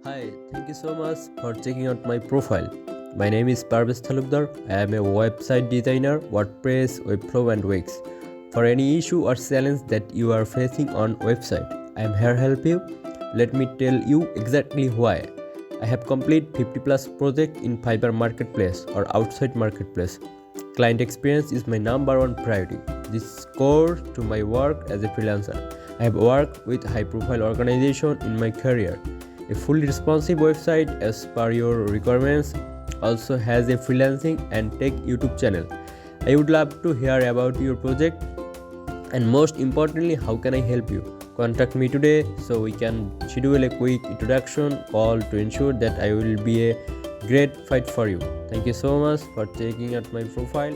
Hi, thank you so much for checking out my profile. My name is Propofalupwork. I am a website designer, WordPress, Webflow and Wix. For any issue or challenge that you are facing on website, I am here to help you. Let me tell you exactly why. I have completed 50 plus projects in Fiverr marketplace or outside marketplace. Client experience is my number one priority. This is core to my work as a freelancer. I have worked with high profile organizations in my career. A fully responsive website as per your requirements also has a freelancing and tech YouTube channel. I would love to hear about your project and most importantly, how can I help you? Contact me today so we can schedule a quick introduction call to ensure that I will be a great fit for you. Thank you so much for checking out my profile